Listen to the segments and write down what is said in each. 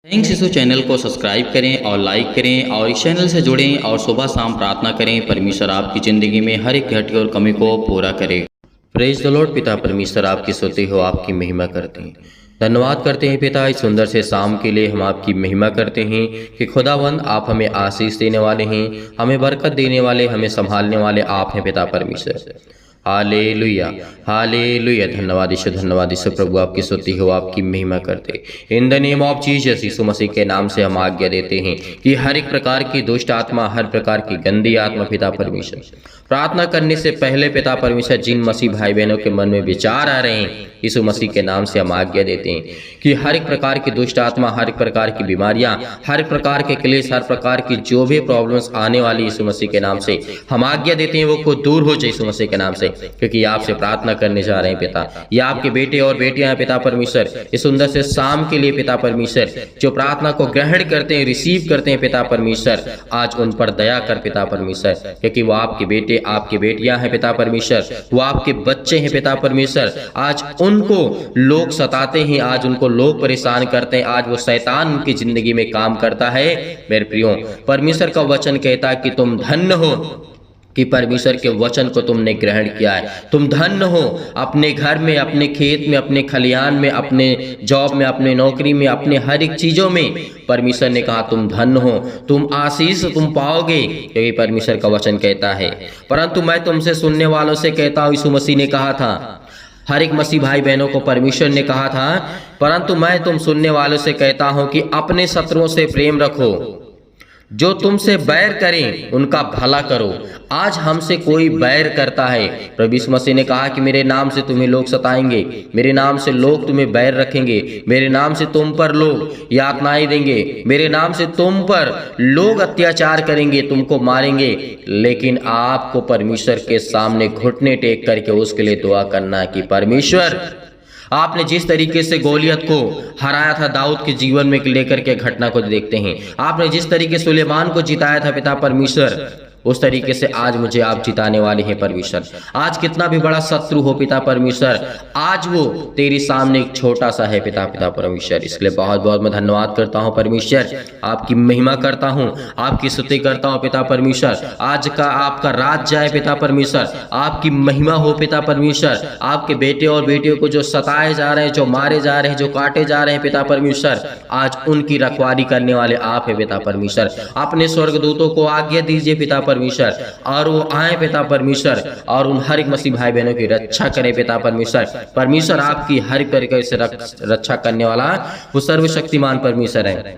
Thanks यीशु channel को subscribe करें और लाइक करें और इस चैनल से जुड़ें और सुबह शाम प्रार्थना करें। परमेश्वर आपकी ज़िंदगी में हर एक घटी और कमी को पूरा करे। Praise the Lord. पिता परमेश्वर आपकी स्तुति हो, आपकी महिमा करते हैं। धन्यवाद करते हैं पिता, इस सुंदर से शाम के लिए हम आपकी महिमा करते हैं कि खुदावंद आप हमें आशीष देने वाले हैं, हमें बरकत देने वाले, हमें संभालने वाले आप हैं पिता परमेश्वर। Hallelujah hallelujah. धन्यवाद यीशु, धन्यवाद यीशु। प्रभु आपकी स्तुति हो, आपकी महिमा करते। In the name of Jesus, यीशु मसीह के नाम से हम आज्ञा देते हैं कि हर एक प्रकार की दुष्ट आत्मा, हर प्रकार की गंदी आत्मा पिता परमेश्वर, प्रार्थना करने से पहले पिता परमेश्वर जिन मसीह भाई बहनों के मन में विचार आ रहे हैं, यीशु मसीह के नाम से हम आज्ञा देते हैं कि हर एक प्रकार की दुष्ट आत्मा, हर एक प्रकार की बीमारियां, हर एक प्रकार के क्लेश, हर प्रकार की जो भी प्रॉब्लम्स आने वाली यीशु मसीह के नाम से हम आज्ञा देते हैं वो को दूर हो जाए यीशु मसीह के नाम से, क्योंकि आपसे प्रार्थना करने जा रहे हैं पिता। ये आपके बेटे और बेटियां हैं पिता परमेश्वर। इस सुंदर से शाम के लिए पिता परमेश्वर जो प्रार्थना को ग्रहण करते हैं, रिसीव करते हैं पिता परमेश्वर, आज उन पर दया कर पिता परमेश्वर, क्योंकि वो आपके बेटे, आपकी बेटियां हैं पिता परमेश्वर, वो आपके बच्चे हैं पिता परमेश्वर। आज उनको लोग सताते हैं, आज उनको लोग परेशान करते हैं, आज वो शैतान उनकी जिंदगी में काम करता है। मेरे प्रियो, परमेश्वर का वचन कहता है कि तुम धन्य हो कि परमेश्वर के वचन को तुमने ग्रहण किया है। तुम धन्य हो अपने घर में, अपने खेत में, अपने खलिहान में, अपने जॉब में, अपने नौकरी में, अपने हर एक चीजों में परमेश्वर ने कहा तुम धन्य हो, तुम आशीष तुम पाओगे, क्योंकि परमेश्वर का वचन कहता है। परंतु मैं तुमसे सुनने वालों से कहता हूँ, यीशु मसीह ने कहा था, हर एक मसीह भाई बहनों को परमेश्वर ने कहा था, परंतु मैं तुम सुनने वालों से कहता हूं कि अपने शत्रुओं से प्रेम रखो, जो तुमसे बैर करें उनका भला करो। आज हमसे कोई बैर करता है, प्रभु यीशु मसीह ने कहा कि मेरे नाम से तुम्हें लोग सताएंगे, मेरे नाम से लोग तुम्हें बैर रखेंगे, मेरे नाम से तुम पर लोग यातनाएं देंगे, मेरे नाम से तुम पर लोग अत्याचार करेंगे, तुमको मारेंगे, लेकिन आपको परमेश्वर के सामने घुटने टेक करके उसके लिए दुआ करना है कि परमेश्वर, आपने जिस तरीके से गोलियत को हराया था दाऊद के जीवन में लेकर के घटना को देखते हैं, आपने जिस तरीके से सुलेमान को जिताया था पिता परमेश्वर, उस तरीके से आज मुझे आप जिताने वाले हैं परमेश्वर। आज कितना भी बड़ा शत्रु हो पिता परमेश्वर, आज वो तेरे सामने एक छोटा सा है पिता परमेश्वर। इसलिए बहुत बहुत मैं धन्यवाद करता हूं परमेश्वर, आपकी महिमा करता हूं, आपकी स्तुति करता हूं पिता परमेश्वर। आज का आपका राज जाए पिता परमेश्वर, आपकी महिमा हो पिता परमेश्वर। आपके बेटे और बेटियों को जो सताए जा रहे हैं, जो मारे जा रहे हैं, जो काटे जा रहे हैं पिता परमेश्वर, आज उनकी रखवाली करने वाले आप है पिता परमेश्वर। अपने स्वर्गदूतों को आज्ञा दीजिए पिता परमेश्वर, और वो आए पिता परमेश्वर और उन हर एक मसीह भाई बहनों की रक्षा करें पिता परमेश्वर। परमेश्वर आपकी हर तरीके से रक्षा करने वाला वो सर्वशक्तिमान परमेश्वर है।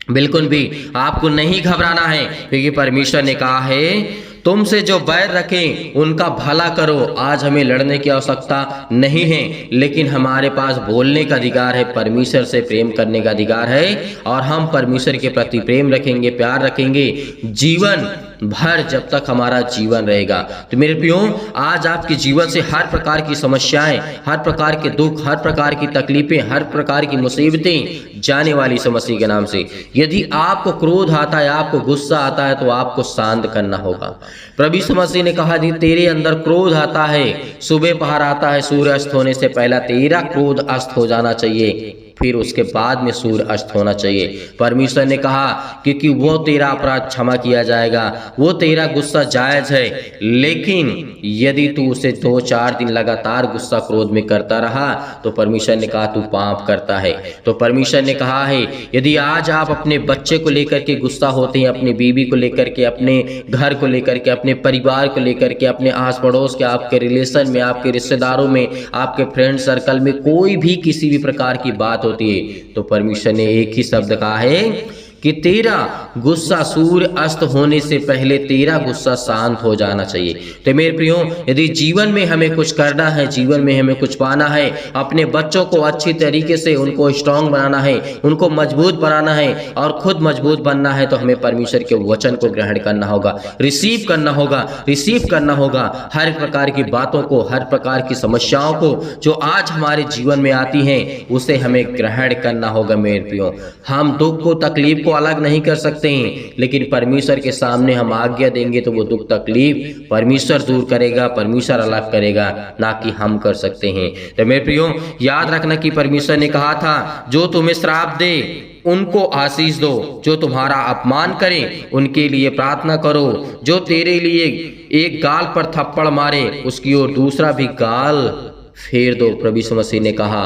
बिल्कुल भी आपको नहीं घबराना है, क्योंकि परमेश्वर ने कहा है तुमसे जो बैर रखें उनका भला करो। आज हमें लड़ने की आवश्यकता नहीं है, लेकिन हमारे पास बोलने का अधिकार है, परमेश्वर से प्रेम करने का अधिकार है, और हम परमेश्वर के प्रति प्रेम रखेंगे, प्यार रखेंगे जीवन भर, जब तक हमारा जीवन रहेगा। तो मेरे प्रियो, आज आपके जीवन से हर प्रकार की समस्याएं, हर प्रकार के दुख, हर प्रकार की तकलीफें, हर प्रकार की मुसीबतें जाने वाली समस्या के नाम से। यदि आपको क्रोध आता है, आपको गुस्सा आता है, तो आपको शांत करना होगा। प्रभु यीशु मसीह ने कहा कि तेरे अंदर क्रोध आता है, सुबह पहर आता है, सूर्य अस्त होने से पहला तेरा क्रोध अस्त हो जाना चाहिए, फिर उसके बाद में सूर्य अस्त होना चाहिए। परमेश्वर ने कहा क्योंकि वो तेरा अपराध क्षमा किया जाएगा, वो तेरा गुस्सा जायज है, लेकिन यदि तू उसे 2-4 दिन लगातार गुस्सा क्रोध में करता रहा तो परमेश्वर ने कहा तू पाप करता है। तो परमेश्वर ने कहा है यदि आज आप अपने बच्चे को लेकर के गुस्सा होते हैं, अपनी बीवी को लेकर के, अपने घर को लेकर के, अपने परिवार को लेकर के, अपने आस पड़ोस के, आपके रिलेशन में, आपके रिश्तेदारों में, आपके फ्रेंड सर्कल में कोई भी किसी भी प्रकार की बात होती है, तो परमेश्वर ने एक ही शब्द कहा है कि तेरा गुस्सा सूर्य अस्त होने से पहले तेरा गुस्सा शांत हो जाना चाहिए। तो मेरे प्रियो, यदि जीवन में हमें कुछ करना है, जीवन में हमें कुछ पाना है, अपने बच्चों को अच्छी तरीके से उनको स्ट्रांग बनाना है, उनको मजबूत बनाना है और खुद मजबूत बनना है, तो हमें परमेश्वर के वचन को ग्रहण करना होगा, रिसीव करना होगा, रिसीव करना होगा। हर प्रकार की बातों को, हर प्रकार की समस्याओं को जो आज हमारे जीवन में आती हैं, उसे हमें ग्रहण करना होगा। मेरे प्रियो, हम दुख को, तकलीफ को अलग नहीं कर सकते हैं, लेकिन परमेश्वर के सामने हम आज्ञा देंगे तो वो दुख तकलीफ परमेश्वर दूर करेगा, परमेश्वर अलग करेगा, ना कि हम कर सकते हैं। तो मेरे प्रियो, याद रखना कि परमेश्वर ने कहा था जो तुम्हें श्राप दे उनको आशीष दो, जो तुम्हारा अपमान करें उनके लिए प्रार्थना करो, जो तेरे लिए एक गाल पर थप्पड़ मारे उसकी ओर दूसरा भी गाल फेर दो। प्रभु यीशु मसीह ने कहा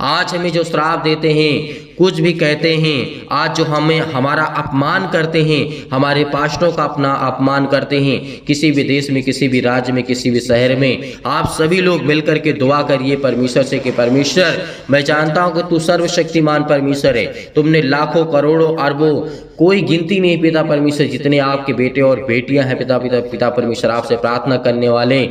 आज हमें जो श्राप देते हैं, कुछ भी कहते हैं, आज जो हमें हमारा अपमान करते हैं, हमारे पास्टरों का अपना अपमान करते हैं, किसी भी देश में, किसी भी राज्य में, किसी भी शहर में, आप सभी लोग मिलकर के दुआ करिए परमेश्वर से कि परमेश्वर, मैं जानता हूं कि तू सर्वशक्तिमान परमेश्वर है, तुमने लाखों करोड़ों अरबों कोई गिनती नहीं पिता परमेश्वर, जितने आपके बेटे और बेटियां हैं पिता परमेश्वर, आपसे प्रार्थना करने वाले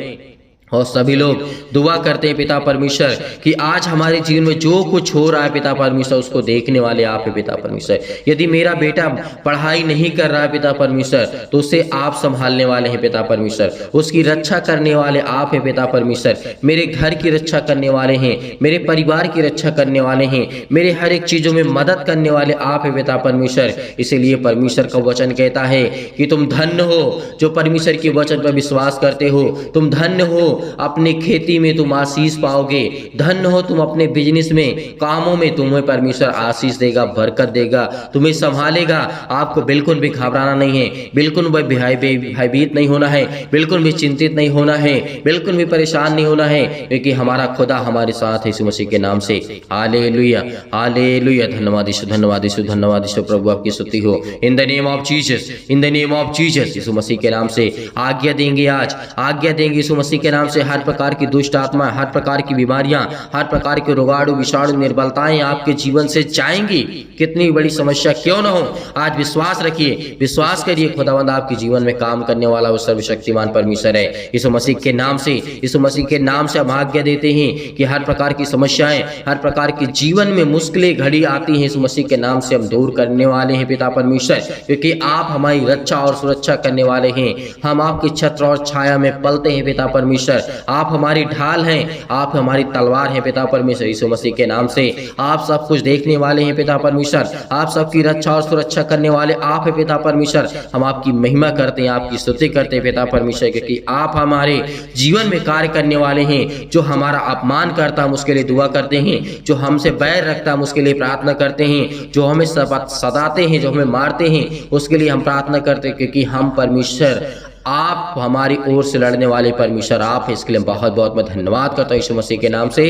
और सभी लोग दुआ करते हैं पिता परमेश्वर कि आज हमारे जीवन में जो कुछ हो रहा है पिता परमेश्वर, उसको देखने वाले आप है पिता परमेश्वर। यदि मेरा बेटा पढ़ाई नहीं कर रहा है पिता परमेश्वर, तो उसे आप संभालने वाले हैं पिता परमेश्वर, उसकी रक्षा करने वाले आप हैं पिता परमेश्वर, मेरे घर की रक्षा करने वाले हैं, मेरे परिवार की रक्षा करने वाले हैं, मेरे हर एक चीजों में मदद करने वाले आप हैं पिता परमेश्वर। इसीलिए परमेश्वर का वचन कहता है कि तुम धन्य हो जो परमेश्वर के वचन पर विश्वास करते हो, तुम धन्य हो, अपने खेती में तुम आशीष पाओगे, धन्य हो तुम अपने बिजनेस में, कामों में तुम्हें परमेश्वर आशीष देगा, बरकत देगा, तुम्हें संभालेगा। आपको बिल्कुल भी घबराना नहीं है, बिल्कुल भी भयभीत नहीं होना है, बिल्कुल भी चिंतित नहीं होना है, बिल्कुल भी परेशान नहीं होना है, क्योंकि हमारा खुदा हमारे साथ है यीशु मसीह के नाम से। Hallelujah hallelujah. धन्यवाद यीशु, धन्यवाद यीशु, धन्यवाद यीशु। प्रभु आपकी स्तुति हो। In the name of Jesus, in the name of Jesus. यीशु मसीह के नाम से आज्ञा देंगे, आज आज्ञा देंगे यीशु मसीह के नाम से। हर प्रकार की दुष्ट आत्मा, हर प्रकार की बीमारियां, हर प्रकार के रोगाणु विषाणु निर्बलताएं आपके जीवन से जाएंगी। कितनी बड़ी समस्या क्यों न हो, आज विश्वास रखिए, विश्वास करिए, खुदावंद आपके जीवन में काम करने वाला वो सर्वशक्तिमान परमेश्वर है। यीशु मसीह के नाम से, यीशु मसीह के नाम से हम आज्ञा देते हैं कि हर प्रकार की समस्याएं, हर प्रकार की जीवन में मुश्किलें घड़ी आती हैं, यीशु मसीह के नाम से हम दूर करने वाले हैं पिता परमेश्वर, क्योंकि आप हमारी रक्षा और सुरक्षा करने वाले हैं। हम आपकी छत्र और छाया में पलते हैं पिता परमेश्वर, आप हमारी ढाल हैं, आप हमारी तलवार हैं पिता परमेश्वर। यीशु मसीह के नाम से आप सब कुछ देखने वाले हैं पिता परमेश्वर, आप सबकी रक्षा और सुरक्षा करने वाले आप हैं पिता परमेश्वर। हम आपकी महिमा करते हैं, आपकी स्तुति करते हैं पिता परमेश्वर, क्योंकि आप हमारे जीवन में कार्य करने वाले हैं। जो हमारा अपमान करता हम उसके लिए दुआ करते हैं, जो हमसे बैर रखता हम उसके लिए प्रार्थना करते हैं, जो हमें सताते हैं, जो हमें मारते हैं, उसके लिए हम प्रार्थना करते हैं, क्योंकि हम परमेश्वर, आप हमारी ओर से लड़ने वाले परमेश्वर आप है। इसके लिए बहुत बहुत मैं धन्यवाद करता हूँ यीशु मसीह के नाम से।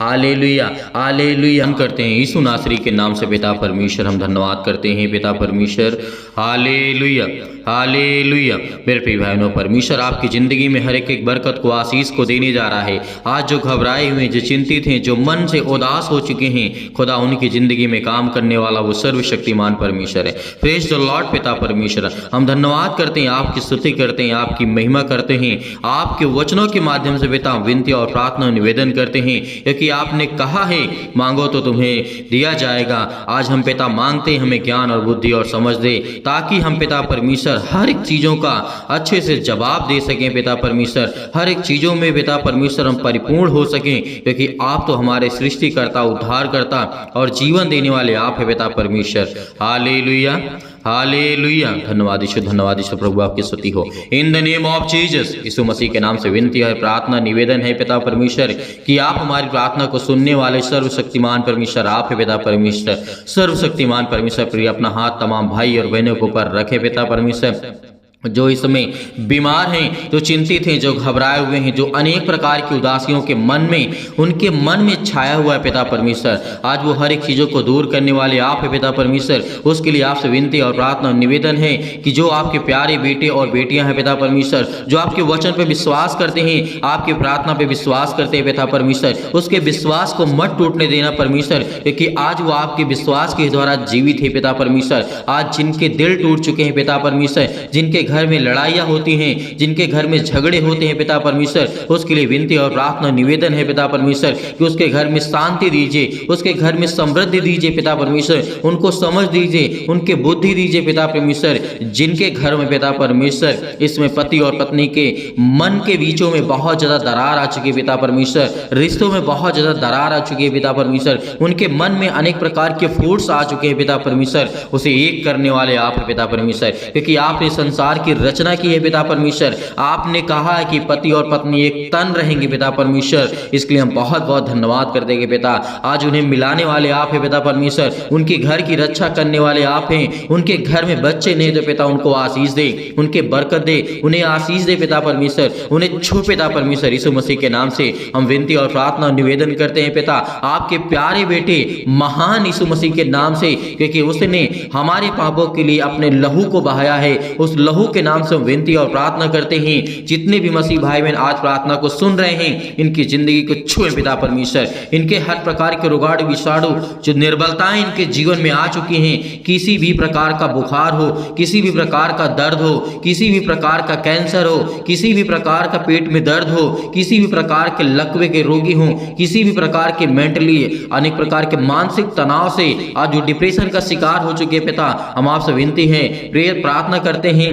Hallelujah hallelujah. हम करते हैं यीशु नासरी के नाम से पिता परमेश्वर, हम धन्यवाद करते हैं पिता परमेश्वर। Hallelujah hallelujah. मेरे प्रिय भाइयों, परमेश्वर आपकी ज़िंदगी में हर एक बरकत को, आशीष को देने जा रहा है। आज जो घबराए हुए, जो चिंतित हैं, जो मन से उदास हो चुके हैं, खुदा उनकी ज़िंदगी में काम करने वाला वो सर्वशक्तिमान परमेश्वर है। प्रेज द लॉर्ड पिता परमेश्वर, हम धन्यवाद करते हैं, आपकी स्तुति करते हैं, आपकी महिमा करते हैं, आपके वचनों के माध्यम से पिता विनती और प्रार्थना निवेदन करते हैं, क्योंकि आपने कहा है मांगो तो तुम्हें दिया जाएगा। आज हम पिता मांगते हैं, हमें ज्ञान और बुद्धि और समझ दे, ताकि हम पिता परमेश्वर हर एक चीज़ों का अच्छे से जवाब दे सकें पिता परमेश्वर, हर एक चीज़ों में पिता परमेश्वर हम परिपूर्ण हो सकें, क्योंकि आप तो हमारे सृष्टिकर्ता, उद्धारकर्ता और जीवन देने वाले आप है पिता परमेश्वर। Hallelujah hallelujah. धन्यवाद यीशु, धन्यवाद यीशु। प्रभु आपकी स्तुति हो। In the name of Jesus, यीशु मसीह के नाम से विनती है, प्रार्थना निवेदन है पिता परमेश्वर कि आप हमारी प्रार्थना को सुनने वाले सर्वशक्तिमान परमेश्वर आप है पिता परमेश्वर। सर्वशक्तिमान परमेश्वर प्रिय अपना हाथ तमाम भाई और बहनों के ऊपर रखे पिता परमेश्वर, जो इस समय बीमार हैं, जो चिंतित हैं, जो घबराए हुए हैं, जो अनेक प्रकार की उदासियों के मन में, उनके मन में छाया हुआ है पिता परमेश्वर, आज वो हर एक चीज़ों को दूर करने वाले आप है पिता परमेश्वर। उसके लिए आपसे विनती और प्रार्थना निवेदन है कि जो आपके प्यारे बेटे और बेटियां हैं पिता परमेश्वर, जो आपके वचन पर विश्वास करते हैं, आपकी प्रार्थना पर विश्वास करते हैं पिता परमेश्वर, उसके विश्वास को मत टूटने देना परमेश्वर, क्योंकि आज वो आपके विश्वास के द्वारा जीवित है पिता परमेश्वर। आज जिनके दिल टूट चुके हैं पिता परमेश्वर, जिनके घर में लड़ाइयाँ होती हैं, जिनके घर में झगड़े होते हैं पिता परमेश्वर, उसके लिए विनती और प्रार्थना निवेदन है पिता परमेश्वर कि उसके घर में शांति दीजिए, उसके घर में समृद्धि दीजिए पिता परमेश्वर, उनको समझ दीजिए, उनके बुद्धि दीजिए पिता परमेश्वर। जिनके घर में पिता परमेश्वर इसमें पति और पत्नी के मन के बीचों में बहुत ज़्यादा दरार आ चुकी है पिता परमेश्वर, रिश्तों में बहुत ज़्यादा दरार आ चुकी है पिता परमेश्वर, उनके मन में अनेक प्रकार के फूट्स आ चुके हैं पिता परमेश्वर, उसे एक करने वाले आप है पिता परमेश्वर, क्योंकि आपने संसार की रचना की है पिता परमेश्वर। आपने कहा है कि पति और पत्नी एक तन रहेंगे पिता परमेश्वर, इसके लिए हम बहुत बहुत धन्यवाद करते हैं पिता। आज उन्हें मिलाने वाले आप है पिता परमेश्वर, उनके घर की रक्षा करने वाले आप हैं। उनके घर में बच्चे नहीं तो पिता उनको आशीष दे, उनके बरकत दे, उन्हें आशीष दे पिता परमेश्वर, उन्हें छू पिता परमेश्वर। यीशु मसीह के नाम से हम विनती और प्रार्थना निवेदन करते हैं पिता, आपके प्यारे बेटे महान यीशु मसीह के नाम से, क्योंकि उसने हमारे पापों के लिए अपने लहू को बहाया है, उस लहू के नाम से हम विनती और प्रार्थना करते हैं। जितने भी मसीह भाई बहन आज प्रार्थना को सुन रहे हैं, इनकी जिंदगी को छुए पिता परमेश्वर, इनके हर प्रकार के रोगाणु विषाणु जो निर्बलताएं इनके जीवन में आ चुकी हैं, किसी भी प्रकार का बुखार हो, किसी भी प्रकार का दर्द हो, किसी भी प्रकार का कैंसर हो, किसी भी प्रकार का पेट में दर्द हो, किसी भी प्रकार के लकवे के रोगी हों, किसी भी प्रकार के मेंटली अनेक प्रकार के मानसिक तनाव से आज जो डिप्रेशन का शिकार हो चुके पिता, हम आपसे विनती है, प्रेयर प्रार्थना करते हैं,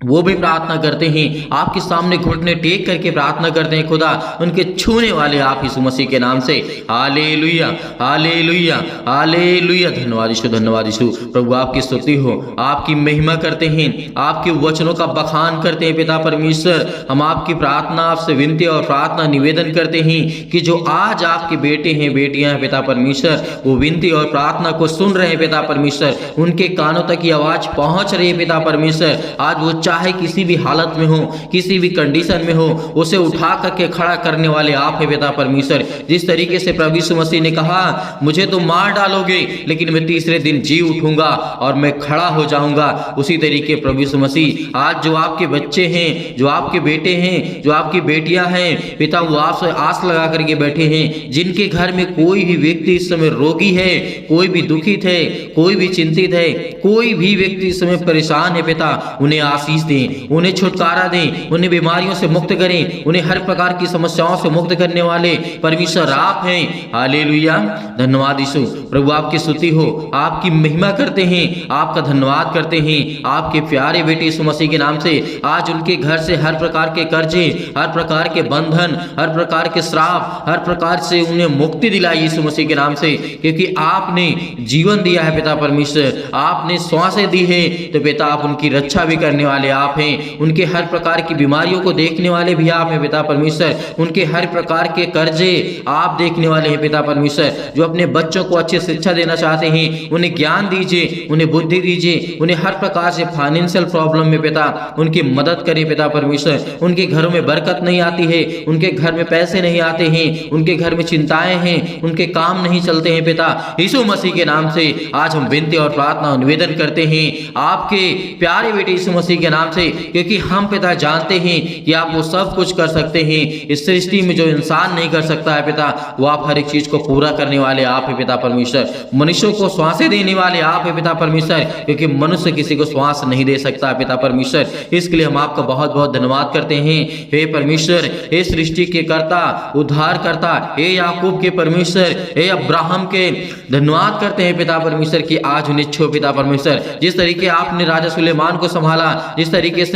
वो भी प्रार्थना करते हैं, आपके सामने घुटने टेक करके प्रार्थना करते हैं खुदा, उनके छूने वाले आप यीशु मसीह के नाम से। Hallelujah hallelujah hallelujah. धन्यवाद यीशु, धन्यवाद यीशु। प्रभु आपकी स्तुति हो, आपकी महिमा करते हैं, आपके वचनों का बखान करते हैं पिता परमेश्वर। हम आपकी प्रार्थना, आपसे विनती और प्रार्थना निवेदन करते हैं कि जो आज आपके बेटे हैं, बेटियां हैं पिता परमेश्वर, वो विनती और प्रार्थना को सुन रहे हैं पिता परमेश्वर, उनके कानों तक ये आवाज पहुंच रही है पिता परमेश्वर। आज वो चाहे किसी भी हालत में हो, किसी भी कंडीशन में हो, उसे उठा करके खड़ा करने वाले आप है पिता परमेश्वर। जिस तरीके से प्रभु यीशु मसीह ने कहा, मुझे तो मार डालोगे लेकिन मैं तीसरे दिन जी उठूंगा और मैं खड़ा हो जाऊंगा, उसी तरीके प्रभु यीशु मसीह आज जो आपके बच्चे हैं, जो आपके बेटे हैं, जो आपकी बेटियां हैं पिता, वो आपसे आस लगा करके बैठे हैं। जिनके घर में कोई भी व्यक्ति इस समय रोगी है, कोई भी दुखित है, कोई भी चिंतित है, कोई भी व्यक्ति इस समय परेशान है पिता, उन्हें आशीष दें, उन्हें छुटकारा दें, उन्हें बीमारियों से मुक्त करें, उन्हें हर प्रकार की समस्याओं से मुक्त करने वाले परमेश्वर आप हैं। हालेलुया। धन्यवाद यीशु। प्रभु आपकी स्तुति हो, आपकी महिमा करते हैं, आपका धन्यवाद करते हैं, आपके प्यारे बेटे यीशु मसीह के नाम से। आज उनके घर से हर प्रकार के कर्जे, हर प्रकार के बंधन, हर प्रकार के श्राप, हर प्रकार से उन्हें मुक्ति दिलाई यीशु मसीह के नाम से, क्योंकि आपने जीवन दिया है पिता परमेश्वर, आपने श्वासें दी है, तो पिता आप उनकी रक्षा भी करने वाले आप हैं। उनके हर प्रकार की बीमारियों को देखने वाले भी आप हैं पिता परमेश्वर, उनके हर प्रकार के कर्जे आप देखने वाले हैं पिता परमेश्वर। जो अपने बच्चों को अच्छी शिक्षा देना चाहते हैं, उन्हें ज्ञान दीजिए, उन्हें बुद्धि दीजिए, उन्हें हर प्रकार से फाइनेंशियल प्रॉब्लम में पिता उनकी मदद करें पिता परमेश्वर। उनके घरों में बरकत नहीं आती है, उनके घर में पैसे नहीं आते हैं, उनके घर में चिंताएं हैं, उनके काम नहीं चलते हैं पिता, यीशु मसीह के नाम से आज हम विनती और प्रार्थना और निवेदन करते हैं आपके प्यारे बेटे यीशु मसीह के नाम से, क्योंकि हम पिता जानते हैं कि आप वो सब कुछ कर सकते हैं। इस सृष्टि में जो इंसान नहीं कर सकता है पिता, वो आप हर एक चीज को पूरा करने वाले आप है पिता परमेश्वर। मनुष्यों को श्वासें देने वाले आप है पिता परमेश्वर, क्योंकि मनुष्य किसी को श्वास नहीं दे सकता है पिता परमेश्वर। इसके लिए हम आपका बहुत बहुत धन्यवाद करते हैं। हे परमेश्वर, हे सृष्टि के कर्ता, उद्धार करता, हे याकूब के परमेश्वर, हे अब्राहम के धन्यवाद करते हैं पिता परमेश्वर की आज उन्हें छो पिता परमेश्वर। जिस तरीके आपने राजा सुलेमान को संभाला, जिस तरीके से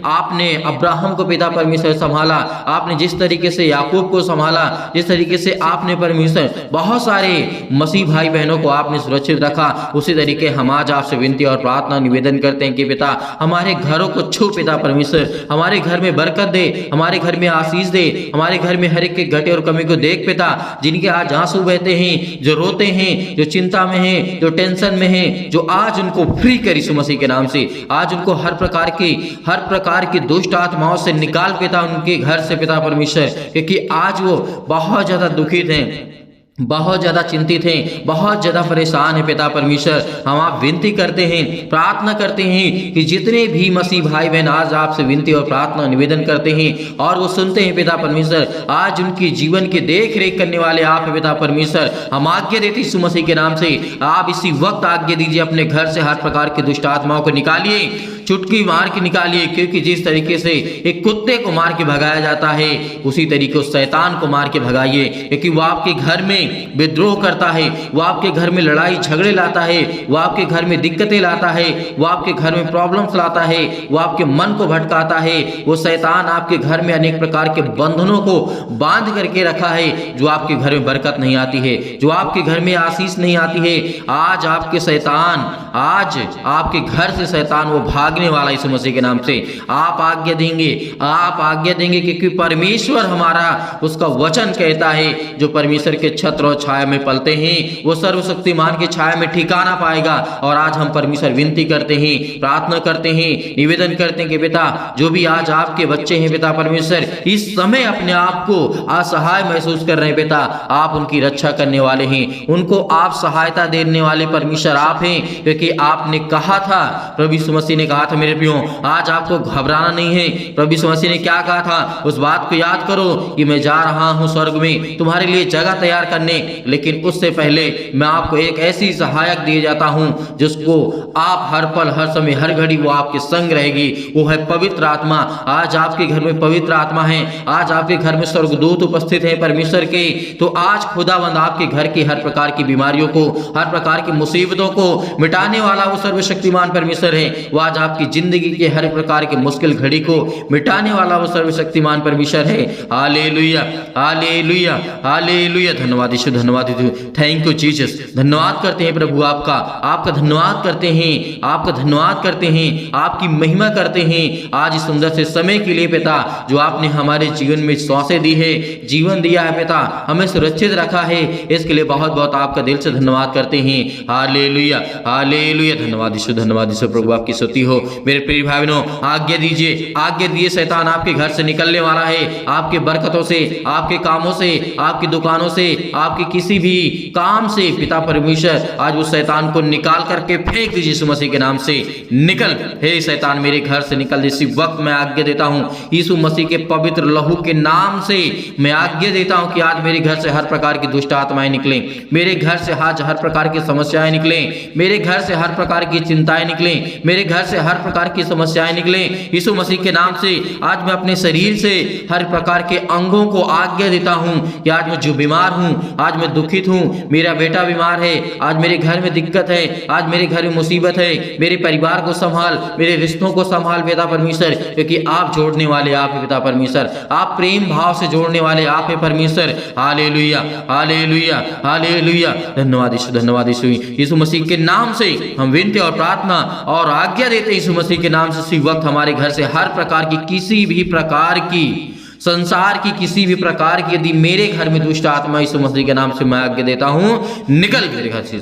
आपने अब्राहम को पिता परमेश्वर संभाला, आपने जिस तरीके से याकूब को संभाला, जिस तरीके से आपने परमेश्वर बहुत सारे मसीह भाई बहनों को आपने सुरक्षित रखा, उसी तरीके हम आज आपसे विनती और प्रार्थना निवेदन करते हैं कि पिता हमारे घरों को छू पिता परमेश्वर, हमारे घर में बरकत दे, हमारे घर में आशीष दे, हमारे घर में हर एक के घटे और कमी को देख पिता। जिनके आज आंसू बहते हैं, जो रोते हैं, जो चिंता में हैं, जो टेंशन में हैं, जो आज उनको फ्री कर यीशु मसीह के नाम से, आज उनको हर प्रकार की दुष्ट आत्माओं से निकाल पिता उनके घर से पिता परमेश्वर, क्योंकि आज वो बहुत ज्यादा दुखित हैं, बहुत ज्यादा चिंतित हैं, बहुत ज्यादा परेशान है पिता परमेश्वर। हम आप विनती करते हैं, प्रार्थना करते हैं कि जितने भी मसीह भाई बहन आज आपसे विनती और प्रार्थना निवेदन करते हैं और वो सुनते हैं पिता परमेश्वर, आज उनकी जीवन की देख रेख करने वाले आप है पिता परमेश्वर। हम आज्ञा देते यीशु मसीह के नाम से, आप इसी वक्त आज्ञा दीजिए, अपने घर से हर प्रकार की दुष्ट आत्माओं को निकालिए, चुटकी मार के निकालिए, क्योंकि जिस तरीके से एक कुत्ते को मार के भगाया जाता है उसी तरीके उस शैतान को मार के भगाइए, क्योंकि वो आपके घर में विद्रोह करता है, वो आपके घर में लड़ाई झगड़े लाता है, वो आपके घर में दिक्कतें लाता है, वो आपके घर में प्रॉब्लम्स लाता है, वो आपके मन को भटकाता है। वो शैतान आपके घर में अनेक प्रकार के बंधनों को बांध करके रखा है, जो आपके घर में बरकत नहीं आती है, जो आपके घर में आशीष नहीं आती है। आज आपके शैतान, आज आपके घर से शैतान वो भागने वाला यीशु मसीह के नाम से। आप आज्ञा देंगे, आप आज्ञा देंगे, क्योंकि परमेश्वर हमारा, उसका वचन कहता है जो परमेश्वर के छत्र और छाया में पलते हैं वो सर्वशक्तिमान की छाया में ठिकाना पाएगा। और आज हम परमेश्वर विनती करते हैं, प्रार्थना करते हैं, निवेदन करते हैं कि बेटा जो भी आज आपके बच्चे हैं बेटा परमेश्वर इस समय अपने आप को असहाय महसूस कर रहे हैं, बेटा आप उनकी रक्षा करने वाले हैं, उनको आप सहायता देने वाले परमेश्वर आप हैं, क्योंकि आपने कहा था, प्रभु यीशु मसीह ने कहा था मेरे प्रियो आज आपको घबराना नहीं है। प्रभु यीशु मसीह ने क्या कहा था, उस बात को याद करो कि मैं जा रहा हूं स्वर्ग में तुम्हारे लिए जगह तैयार करने, लेकिन उससे पहले मैं आपको एक ऐसी सहायक दिए जाता हूं जिसको आप हर पल हर समय हर घड़ी वो आपके संग रहेगी, वो है पवित्र आत्मा। आज आपके घर में पवित्र आत्मा है, आज आपके घर में स्वर्गदूत उपस्थित है परमेश्वर के। तो आज खुदावंद आपके घर की हर प्रकार की बीमारियों को, हर प्रकार की मुसीबतों को मिटाने वाला वो सर्वशक्तिमान परमेश्वर है। वो आज आपकी जिंदगी के हर प्रकार के मुश्किल घड़ी को मिटाने वाला वो सर्वशक्तिमान परमेश्वर है। Hallelujah, hallelujah, hallelujah. धन्यवाद यीशु, धन्यवाद यीशु, थैंक यू जीसस। धन्यवाद करते हैं प्रभु आपका, आपका धन्यवाद करते हैं, आपका धन्यवाद करते हैं, आपकी महिमा करते हैं आज इस सुंदर से समय के लिए पिता, जो आपने हमारे जीवन में सांसें दी है, जीवन दिया है पिता, हमें सुरक्षित रखा है, इसके लिए बहुत बहुत आपका दिल से धन्यवाद करते हैं। Hallelujah, hallelujah. धन्यवाद यीशु, धन्यवाद यीशु। प्रभु आपकी स्तुति हो। मेरे प्रिय भाई बहनों आज्ञा दीजिए, आज्ञा दिए, शैतान आपके घर से निकलने वाला है, आपके बरकतों से, आपके कामों से, आपकी दुकानों से, आपके किसी भी काम से पिता परमेश्वर आज उस शैतान को निकाल करके फेंक दीजिए यीशु मसीह के नाम से। निकल हे शैतान मेरे घर से निकल। इसी वक्त मैं आज्ञा देता हूं यीशु मसीह के पवित्र लहू के नाम से मैं आज्ञा देता हूं कि आज मेरे घर से हर प्रकार की दुष्ट आत्माएं निकलें, मेरे घर से आज हर प्रकार की समस्याएं निकलें, मेरे घर से हर प्रकार की चिंताएं निकलें, मेरे घर से हर प्रकार की समस्याएं निकलें यीशु मसीह के नाम से। आज मैं अपने शरीर से हर प्रकार के अंगों को आज्ञा देता हूं कि आज मैं जो बीमार हूं, आज मैं दुखित हूं, मेरा बेटा बीमार है, आज मेरे घर में दिक्कत है, आज मेरे घर में मुसीबत है, मेरे परिवार को संभाल, मेरे रिश्तों को संभाल पिता परमेश्वर, क्योंकि आप जोड़ने वाले आप है पिता परमेश्वर, आप प्रेम भाव से जोड़ने वाले आप है परमेश्वर। Hallelujah, hallelujah, hallelujah. धन्यवाद यीशु, धन्यवाद यीशु। यीशु मसीह के नाम से हम विनती और प्रार्थना और आज्ञा देते हैं यीशु मसीह के नाम से। इसी वक्त हमारे घर से हर प्रकार की, किसी भी प्रकार की, संसार की किसी भी प्रकार की यदि मेरे घर में दुष्ट आत्मा यीशु मसीह के नाम से मैं आज्ञा देता हूं निकल मेरे घर से,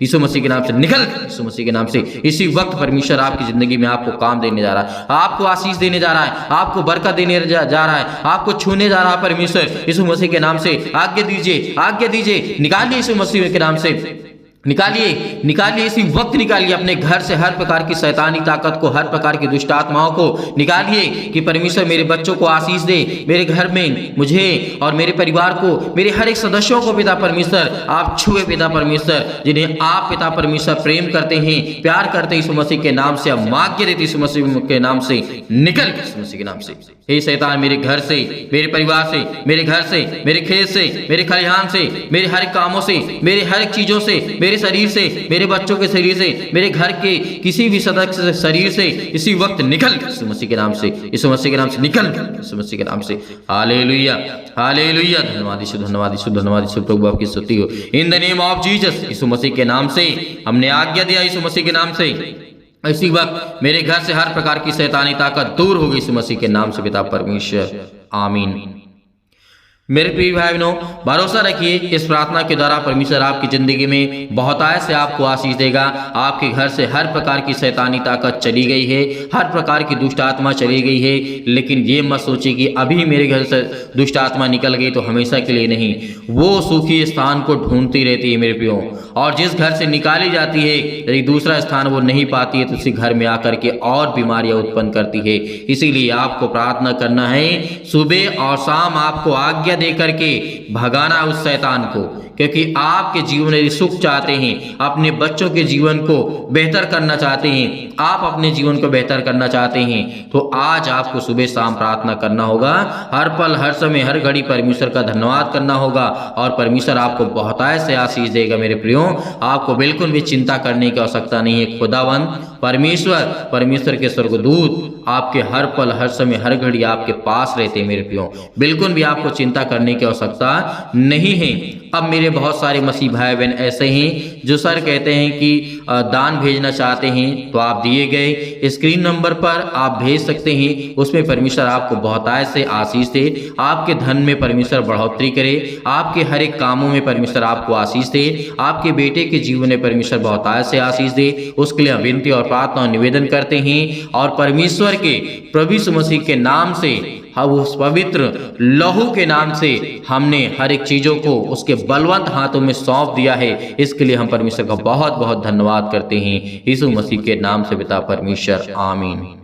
यीशु मसीह के नाम से निकल, यीशु मसीह के नाम से। इसी वक्त परमेश्वर आपकी जिंदगी में आपको काम देने जा रहा है, आपको आशीष देने जा रहा है, आपको बरकत देने जा रहा है, आपको छूने जा रहा है परमेश्वर यीशु मसीह के नाम से। आज्ञा दीजिए, आज्ञा दीजिए, निकालिए यीशु मसीह के नाम से, निकालिए, निकालिए, इसी वक्त निकालिए अपने घर से हर प्रकार की शैतानी ताकत को, हर प्रकार की दुष्ट आत्माओं को निकालिए कि परमेश्वर मेरे बच्चों को आशीष दे, मेरे घर में मुझे और मेरे परिवार को, मेरे हर एक सदस्यों को पिता परमेश्वर आप छुए पिता परमेश्वर, जिन्हें आप पिता परमेश्वर प्रेम करते हैं, प्यार करते हैं यीशु मसीह के नाम से। हम आज्ञा देते यीशु मसीह के नाम से, निकल यीशु मसीह के नाम से। हे शैतान मेरे घर से, मेरे परिवार से, मेरे घर से, मेरे खेत से, मेरे खलिहान से, मेरे हर एक कामों से, मेरे हर एक चीजों से, मेरे शरीर से, मेरे बच्चों के शरीर से, मेरे घर के किसी भी सदस्य से शरीर से इसी वक्त निकल यीशु मसीह के नाम से, यीशु मसीह के नाम से निकल, यीशु मसीह के नाम से। Hallelujah, hallelujah. धन्यवाद यीशु, धन्यवाद यीशु, धन्यवाद यीशु। प्रभु आपकी स्तुति हो। In the name of Jesus, यीशु मसीह के नाम से हमने आज्ञा दिया यीशु मसीह के नाम से। इसी वक्त मेरे घर से हर प्रकार की शैतानी ताकत दूर हो गई यीशु मसीह के नाम से पिता परमेश्वर, आमीन। मेरे प्रिय भाई बहनों भरोसा रखिए इस प्रार्थना के द्वारा परमेश्वर आपकी जिंदगी में बहुतायत से आपको आशीष देगा। आपके घर से हर प्रकार की शैतानी ताकत चली गई है, हर प्रकार की दुष्ट आत्मा चली गई है, लेकिन ये मत सोचिए कि अभी मेरे घर से दुष्ट आत्मा निकल गई तो हमेशा के लिए नहीं, वो सुखी स्थान को ढूंढती रहती है मेरे प्रियो, और जिस घर से निकाली जाती है यदि दूसरा स्थान वो नहीं पाती है तो उसी घर में आकर के और बीमारियां उत्पन्न करती है। इसीलिए आपको प्रार्थना करना है, सुबह और शाम आपको आज्ञा दे करके भगाना उस शैतान को, क्योंकि आपके जीवन में सुख चाहते हैं, अपने बच्चों के जीवन को बेहतर करना चाहते हैं, आप अपने जीवन को बेहतर करना चाहते हैं, तो आज आपको सुबह शाम प्रार्थना करना होगा। हर पल, हर समय, हर घड़ी परमेश्वर का धन्यवाद करना होगा और परमेश्वर आपको बहुतायत से आशीष देगा। मेरे प्रियो, आपको बिल्कुल भी चिंता करने की आवश्यकता नहीं है। खुदावंद परमेश्वर के स्वर्गदूत आपके हर पल, हर समय, हर घड़ी आपके पास रहते हैं। मेरे प्रियो, बिल्कुल भी आपको चिंता करने की आवश्यकता नहीं है। अब मेरे बहुत सारे मसीह भाई बहन ऐसे हैं जो सर कहते हैं कि दान भेजना चाहते हैं, तो आप दिए गए स्क्रीन नंबर पर आप भेज सकते हैं। उसमें परमेश्वर आपको बहुतायत से आशीष दे, आपके धन में परमेश्वर बढ़ोतरी करे, आपके हर एक कामों में परमेश्वर आपको आशीष दे, आपके बेटे के जीवन में परमेश्वर बहुतायत से आशीष दे। उसके लिए विनती और प्रार्थना और निवेदन करते हैं और परमेश्वर के प्रभु यीशु मसीह के नाम से, हम उस पवित्र लहू के नाम से हमने हर एक चीजों को उसके बलवंत हाथों में सौंप दिया है। इसके लिए हम परमेश्वर का बहुत बहुत धन्यवाद करते हैं। यीशु मसीह के नाम से पिता परमेश्वर, आमीन।